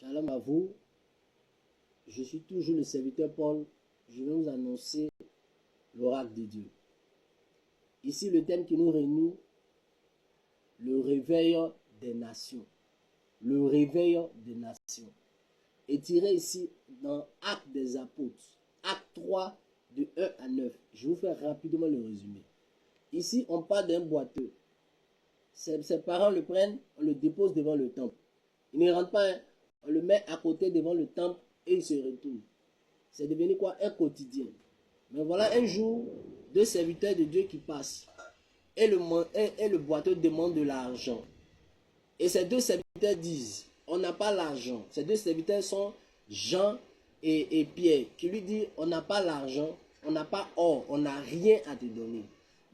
Shalom à vous, je suis toujours le serviteur Paul. Je vais vous annoncer l'oracle de Dieu. Ici, le thème qui nous réunit, le réveil des nations. Le réveil des nations. Et tiré ici dans Actes des Apôtres, Acte 3, de 1 à 9. Je vous fais rapidement le résumé. Ici, on parle d'un boiteux. Ses parents le prennent, on le dépose devant le temple. Il ne rentre pas, hein. On le met à côté devant le temple et il se retourne. C'est devenu quoi? Un quotidien. Mais voilà un jour, deux serviteurs de Dieu qui passent. Et le boiteux demande de l'argent. Et ces deux serviteurs disent, on n'a pas l'argent. Ces deux serviteurs sont Jean et Pierre, qui lui disent, on n'a pas l'argent, on n'a pas or, on n'a rien à te donner.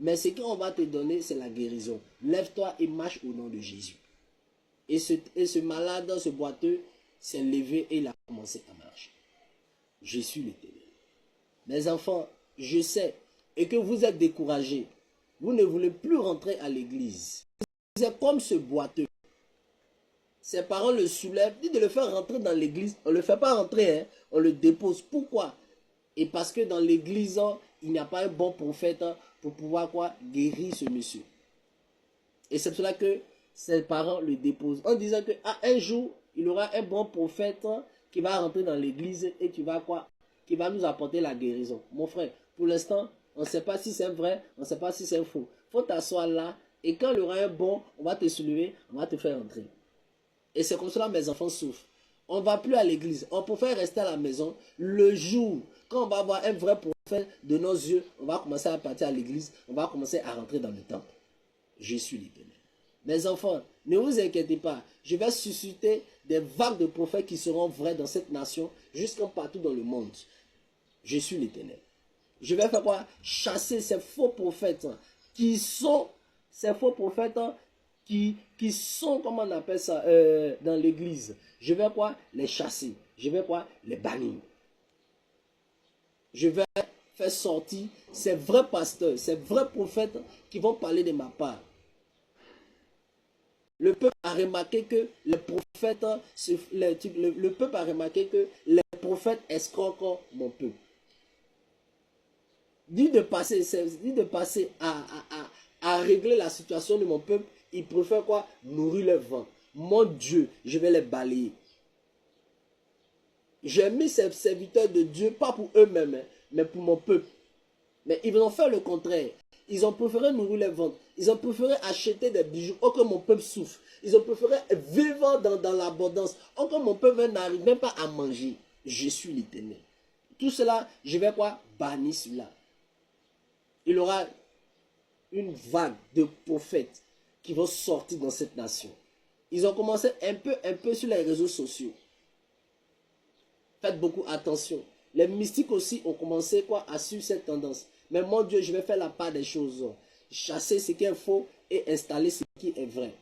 Mais ce qu'on va te donner, c'est la guérison. Lève-toi et marche au nom de Jésus. Et ce malade, ce boiteux, s'est levé et il a commencé à marcher. Je suis l'Éternel. Mes enfants, je sais, et que vous êtes découragés. Vous ne voulez plus rentrer à l'église. Vous êtes comme ce boiteux. Ses parents le soulèvent, disent de le faire rentrer dans l'église. On ne le fait pas rentrer, hein, on le dépose. Pourquoi? Et parce que dans l'église, il n'y a pas un bon prophète pour pouvoir guérir ce monsieur. Et c'est pour cela que ses parents le déposent. En disant que un jour, il y aura un bon prophète qui va rentrer dans l'église et qui va nous apporter la guérison. Mon frère, pour l'instant, on ne sait pas si c'est vrai, on ne sait pas si c'est faux. Il faut t'asseoir là et quand il y aura un bon, on va te soulever, on va te faire entrer. Et c'est comme cela que mes enfants souffrent. On ne va plus à l'église. On préfère rester à la maison. Le jour, quand on va avoir un vrai prophète de nos yeux, on va commencer à partir à l'église, on va commencer à rentrer dans le temple. Je suis l'Éternel. Mes enfants, ne vous inquiétez pas. Je vais susciter des vagues de prophètes qui seront vrais dans cette nation, jusqu'à partout dans le monde. Je suis l'Éternel. Je vais faire quoi? Chasser ces faux prophètes qui sont, comment on appelle ça, dans l'église. Je vais les chasser. Je vais les bannir. Je vais faire sortir ces vrais pasteurs, ces vrais prophètes qui vont parler de ma part. Le peuple a remarqué que les prophètes, le peuple a remarqué que les prophètes escroquent mon peuple. Dit de passer à régler la situation de mon peuple, ils préfèrent nourrir le vent. Mon Dieu, je vais les balayer. J'ai mis ces serviteurs de Dieu, pas pour eux-mêmes, mais pour mon peuple. Mais ils ont fait le contraire. Ils ont préféré nourrir les ventres. Ils ont préféré acheter des bijoux. Oh, que mon peuple souffre. Ils ont préféré vivre dans l'abondance. Oh, que mon peuple n'arrive même pas à manger. Je suis l'Éternel. Tout cela, je vais bannir cela. Il y aura une vague de prophètes qui vont sortir dans cette nation. Ils ont commencé un peu sur les réseaux sociaux. Faites beaucoup attention. Les mystiques aussi ont commencé à suivre cette tendance. Mais mon Dieu, je vais faire la part des choses. Chasser ce qui est faux et installer ce qui est vrai.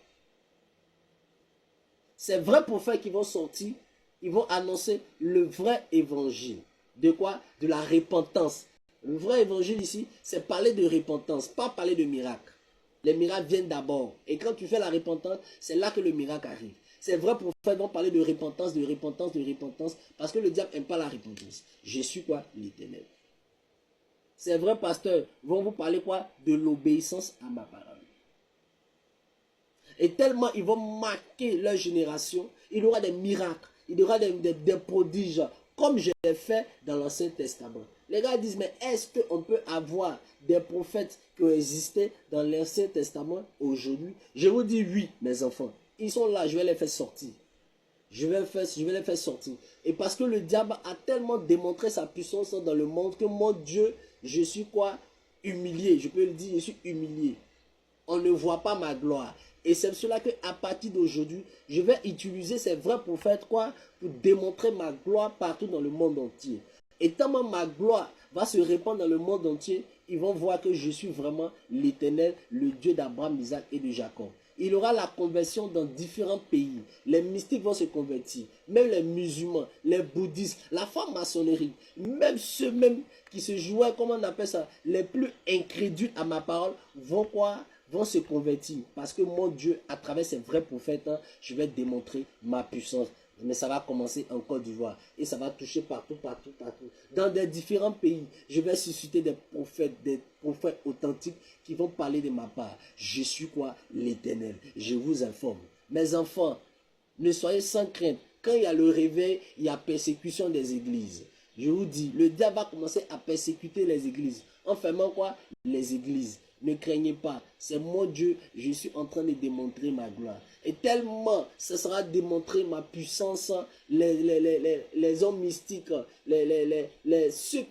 Ces vrais prophètes qui vont sortir, ils vont annoncer le vrai évangile. De quoi? De la repentance. Le vrai évangile ici, c'est parler de repentance, pas parler de miracle. Les miracles viennent d'abord. Et quand tu fais la repentance, c'est là que le miracle arrive. Ces vrais prophètes vont parler de repentance, de repentance, de repentance, parce que le diable n'aime pas la repentance. Je suis l'Éternel. Ces vrais pasteurs vont vous parler de l'obéissance à ma parole. Et tellement ils vont marquer leur génération, il y aura des miracles, il y aura des prodiges, comme je l'ai fait dans l'Ancien Testament. Les gars disent, mais est-ce qu'on peut avoir des prophètes qui ont existé dans l'Ancien Testament aujourd'hui? Je vous dis oui, mes enfants. Ils sont là, je vais les faire sortir. Je vais les faire sortir. Et parce que le diable a tellement démontré sa puissance dans le monde que mon Dieu, je suis humilié. Je peux le dire, je suis humilié. On ne voit pas ma gloire. Et c'est pour cela qu'à partir d'aujourd'hui, je vais utiliser ces vrais prophètes pour démontrer ma gloire partout dans le monde entier. Et tellement ma gloire va se répandre dans le monde entier, ils vont voir que je suis vraiment l'Éternel, le Dieu d'Abraham, d'Isaac et de Jacob. Il y aura la conversion dans différents pays. Les mystiques vont se convertir. Même les musulmans, les bouddhistes, la franc-maçonnerie, même ceux qui se jouaient, comment on appelle ça, les plus incrédules à ma parole, vont se convertir. Parce que mon Dieu, à travers ces vrais prophètes, je vais démontrer ma puissance Mais ça va commencer en Côte d'Ivoire. Et ça va toucher partout, partout, partout. Dans des différents pays, je vais susciter des prophètes authentiques qui vont parler de ma part. Je suis quoi? L'Éternel. Je vous informe. Mes enfants, ne soyez sans crainte. Quand il y a le réveil, il y a persécution des églises. Je vous dis, le diable va commencer à persécuter les églises. En fermant quoi? Les églises. Ne craignez pas. C'est mon Dieu. Je suis en train de démontrer ma gloire. Et tellement, ce sera démontré ma puissance. Les hommes mystiques, ceux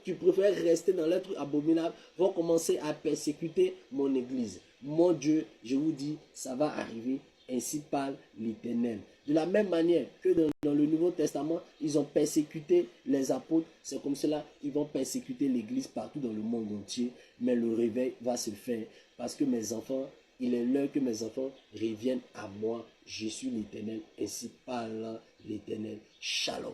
qui préfèrent rester dans l'être abominable vont commencer à persécuter mon église. Mon Dieu, je vous dis, ça va arriver. Ainsi parle l'Éternel. De la même manière que dans le Nouveau Testament, ils ont persécuté les apôtres, c'est comme cela qu'ils vont persécuter l'Église partout dans le monde entier. Mais le réveil va se faire parce que mes enfants, il est l'heure que mes enfants reviennent à moi. Je suis l'Éternel, ainsi parle l'Éternel. Shalom.